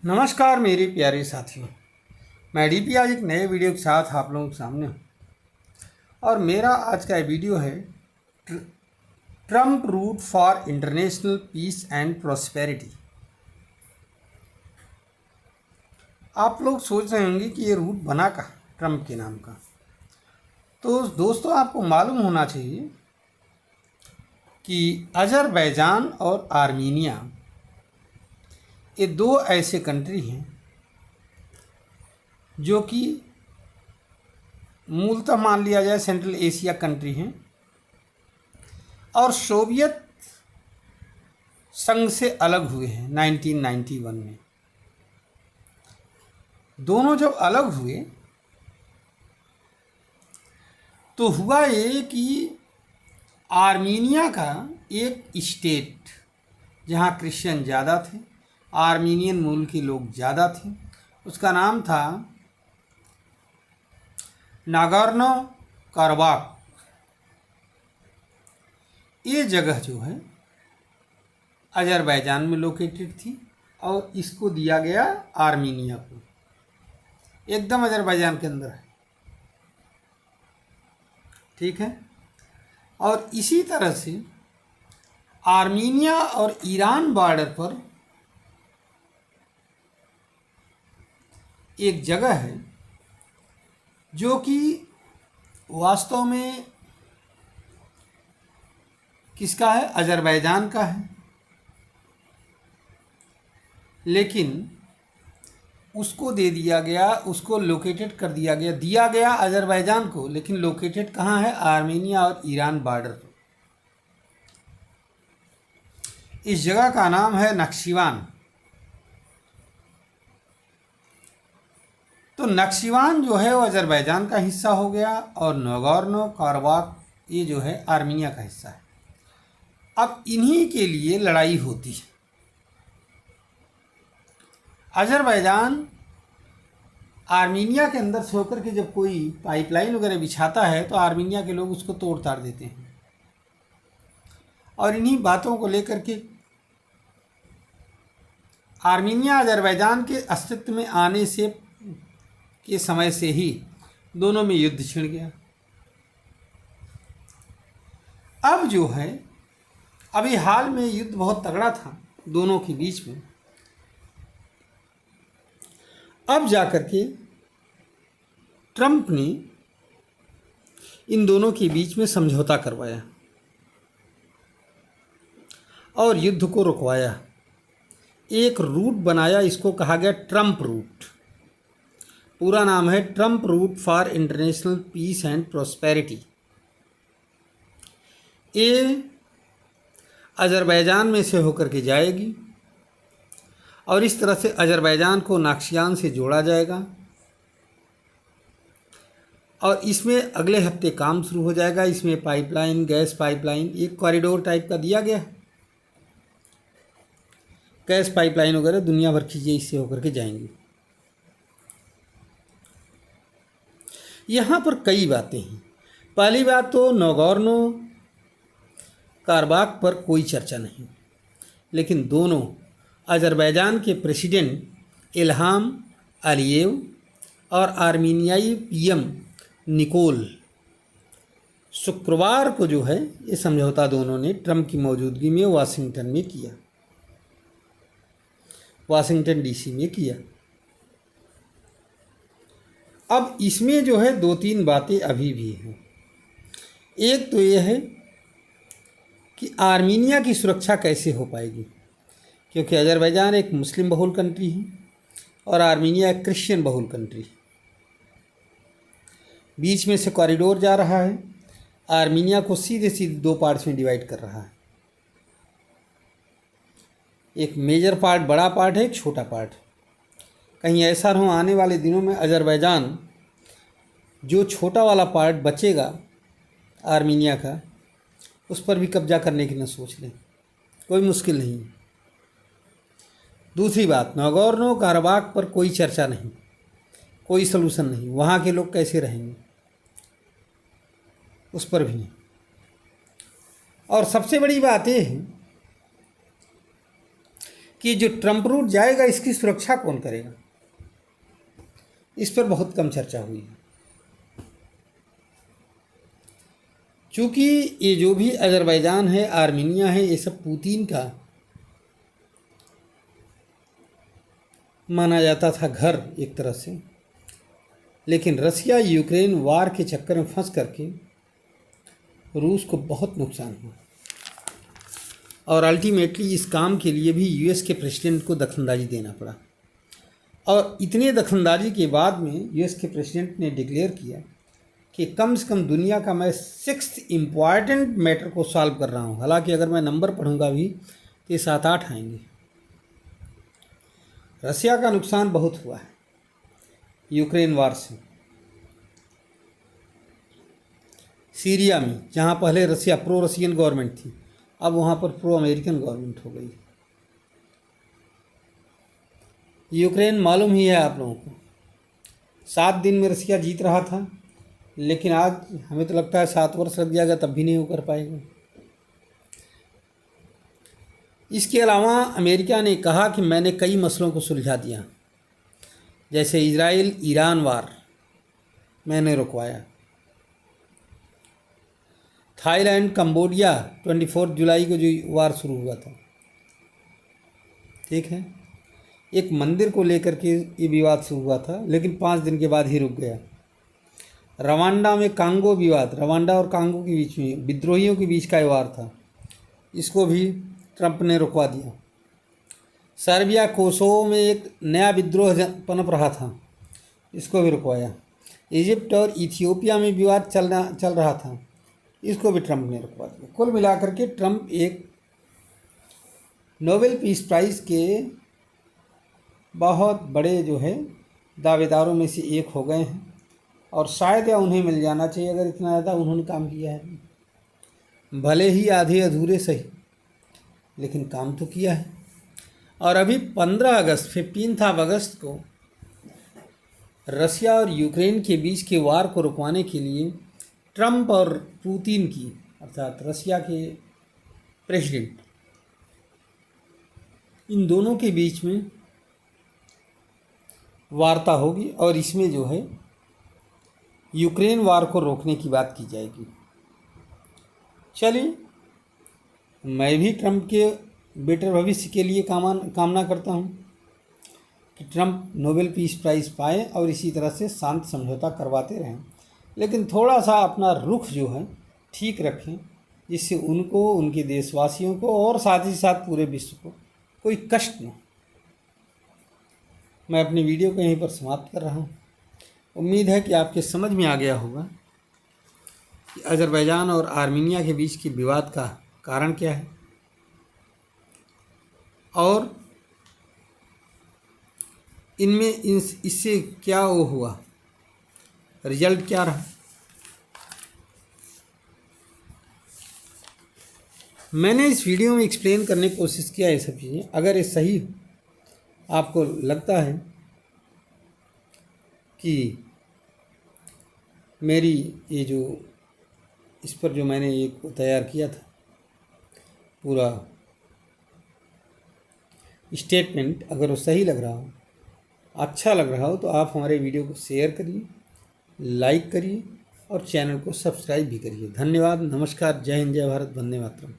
नमस्कार मेरे प्यारे साथियों। मैं डीपी आज एक नए वीडियो के साथ आप लोगों के सामने हूँ और मेरा आज का वीडियो है Trump route for international peace and prosperity. आप लोग सोच रहे होंगे कि ये रूट बना कहाँ ट्रम्प के नाम का। तो दोस्तों, आपको मालूम होना चाहिए कि अजरबैजान और आर्मीनिया ये दो ऐसे कंट्री हैं जो कि मूलतः मान लिया जाए सेंट्रल एशिया कंट्री हैं और सोवियत संघ से अलग हुए हैं 1991 में। दोनों जब अलग हुए तो हुआ ये कि आर्मीनिया का एक स्टेट जहाँ क्रिश्चियन ज़्यादा थे, आर्मीनियन मूल के लोग ज़्यादा थे, उसका नाम था नागोर्नो कराबाख। ये जगह जो है अजरबैजान में लोकेटेड थी और इसको दिया गया आर्मीनिया को, एकदम अजरबैजान के अंदर है। ठीक है। और इसी तरह से आर्मीनिया और ईरान बॉर्डर पर एक जगह है जो कि वास्तव में किसका है? अजरबैजान का है, लेकिन उसको दे दिया गया, उसको लोकेटेड कर दिया गया अजरबैजान को, लेकिन लोकेटेड कहाँ है? आर्मीनिया और ईरान बॉर्डर पर। इस जगह का नाम है नक्शिवान। तो नक्शिवान जो है वो अजरबैजान का हिस्सा हो गया और नागोर्नो कराबाख ये जो है आर्मीनिया का हिस्सा है। अब इन्हीं के लिए लड़ाई होती है। अजरबैजान आर्मीनिया के अंदर से होकर के जब कोई पाइपलाइन वगैरह बिछाता है तो आर्मीनिया के लोग उसको तोड़ ताड़ देते हैं और इन्हीं बातों को लेकर के आर्मीनिया अजरबैजान के अस्तित्व में आने से के समय से ही दोनों में युद्ध छिड़ गया। अब जो है अभी हाल में युद्ध बहुत तगड़ा था दोनों के बीच में। अब जाकर के ट्रंप ने इन दोनों के बीच में समझौता करवाया और युद्ध को रुकवाया। एक रूट बनाया, इसको कहा गया ट्रंप रूट। पूरा नाम है Trump route for international peace and prosperity. ये अजरबैजान में से होकर के जाएगी और इस तरह से अजरबैजान को नाक्शियान से जोड़ा जाएगा और इसमें अगले हफ्ते काम शुरू हो जाएगा। इसमें पाइपलाइन, गैस पाइपलाइन, एक कॉरिडोर टाइप का दिया गया है। गैस पाइपलाइन वगैरह दुनिया भर की इससे होकर के जाएंगी। यहाँ पर कई बातें हैं। पहली बात तो नागोर्नो कराबाख पर कोई चर्चा नहीं, लेकिन दोनों अजरबैजान के प्रेसिडेंट इल्हाम अलीयेव और आर्मीनियाई पीएम निकोल शुक्रवार को जो है ये समझौता दोनों ने ट्रंप की मौजूदगी में वाशिंगटन में किया, वाशिंगटन डीसी में किया। अब इसमें जो है दो तीन बातें अभी भी हैं। एक तो ये है कि आर्मीनिया की सुरक्षा कैसे हो पाएगी, क्योंकि अजरबैजान एक मुस्लिम बहुल कंट्री है और आर्मीनिया एक क्रिश्चियन बहुल कंट्री है। बीच में से कॉरिडोर जा रहा है, आर्मीनिया को सीधे सीधे दो पार्ट्स में डिवाइड कर रहा है। एक मेजर पार्ट, बड़ा पार्ट है, एक छोटा पार्ट। कहीं ऐसा हो आने वाले दिनों में अजरबैजान जो छोटा वाला पार्ट बचेगा आर्मीनिया का, उस पर भी कब्जा करने की न सोच लें, कोई मुश्किल नहीं। दूसरी बात, नागोर्नो कराबाख पर कोई चर्चा नहीं, कोई सलूशन नहीं। वहाँ के लोग कैसे रहेंगे उस पर भी नहीं। और सबसे बड़ी बात यह है कि जो ट्रम्प रूट जाएगा इसकी सुरक्षा कौन करेगा, इस पर बहुत कम चर्चा हुई है। चूँकि ये जो भी अज़रबैजान है, आर्मीनिया है, ये सब पुतिन का माना जाता था घर एक तरह से, लेकिन रसिया यूक्रेन वार के चक्कर में फंस करके रूस को बहुत नुकसान हुआ और अल्टीमेटली इस काम के लिए भी यूएस के प्रेसिडेंट को दखलंदाजी देना पड़ा। और इतने दखलंदाजी के बाद में यूएस के प्रेसिडेंट ने डिक्लेयर किया कि कम से कम दुनिया का मैं 6th इम्पॉर्टेंट मैटर को सॉल्व कर रहा हूँ। हालांकि अगर मैं नंबर पढ़ूंगा भी तो ये 7-8 आएंगे। रसिया का नुकसान बहुत हुआ है यूक्रेन वार से। सीरिया में जहाँ पहले रसिया प्रो रशियन गवर्नमेंट थी, अब वहाँ पर प्रो अमेरिकन गवर्नमेंट हो गई। यूक्रेन मालूम ही है आप लोगों को, 7 दिन में रसिया जीत रहा था, लेकिन आज हमें तो लगता है 7 वर्ष लग जाएगा तब भी नहीं हो कर पाएगा। इसके अलावा अमेरिका ने कहा कि मैंने कई मसलों को सुलझा दिया, जैसे इजराइल ईरान वार मैंने रुकवाया, थाईलैंड कंबोडिया 24 जुलाई को जो वार शुरू हुआ था, ठीक है। एक मंदिर को लेकर के ये विवाद शुरू हुआ था, लेकिन 5 दिन के बाद ही रुक गया। रवांडा में कांगो विवाद, रवांडा और कांगो के बीच में विद्रोहियों के बीच का वार था, इसको भी ट्रंप ने रुकवा दिया। सर्बिया कोसोवो में एक नया विद्रोह पनप रहा था, इसको भी रुकवाया। इजिप्ट और इथियोपिया में विवाद चल रहा था, इसको भी ट्रंप ने रुकवा दिया। कुल मिलाकर के ट्रंप एक नोबेल पीस प्राइज़ के बहुत बड़े जो है दावेदारों में से एक हो गए हैं, और शायद या उन्हें मिल जाना चाहिए अगर इतना ज़्यादा उन्होंने काम किया है। भले ही आधे अधूरे सही, लेकिन काम तो किया है। और अभी 15 अगस्त को रसिया और यूक्रेन के बीच के वार को रुकवाने के लिए ट्रंप और पुतिन की, अर्थात रसिया के प्रेसिडेंट, इन दोनों के बीच में वार्ता होगी और इसमें जो है यूक्रेन वार को रोकने की बात की जाएगी। चलिए, मैं भी ट्रंप के बेटर भविष्य के लिए कामना करता हूं कि ट्रंप नोबेल पीस प्राइज़ पाएँ और इसी तरह से शांत समझौता करवाते रहें, लेकिन थोड़ा सा अपना रुख जो है ठीक रखें, जिससे उनको, उनके देशवासियों को और साथ ही साथ पूरे विश्व को कोई कष्ट न। मैं अपनी वीडियो को यहीं पर समाप्त कर रहा हूँ। उम्मीद है कि आपके समझ में आ गया होगा कि अज़रबैजान और आर्मीनिया के बीच के विवाद का कारण क्या है और इनमें इससे क्या वो हुआ, रिजल्ट क्या रहा। मैंने इस वीडियो में एक्सप्लेन करने की कोशिश किया ये सब चीज़ें। अगर ये सही आपको लगता है कि मेरी ये जो इस पर जो मैंने एक तैयार किया था पूरा स्टेटमेंट, अगर वो सही लग रहा हो, अच्छा लग रहा हो, तो आप हमारे वीडियो को शेयर करिए, लाइक करिए और चैनल को सब्सक्राइब भी करिए। धन्यवाद, नमस्कार, जय हिंद, जय भारत, वंदे मातरम।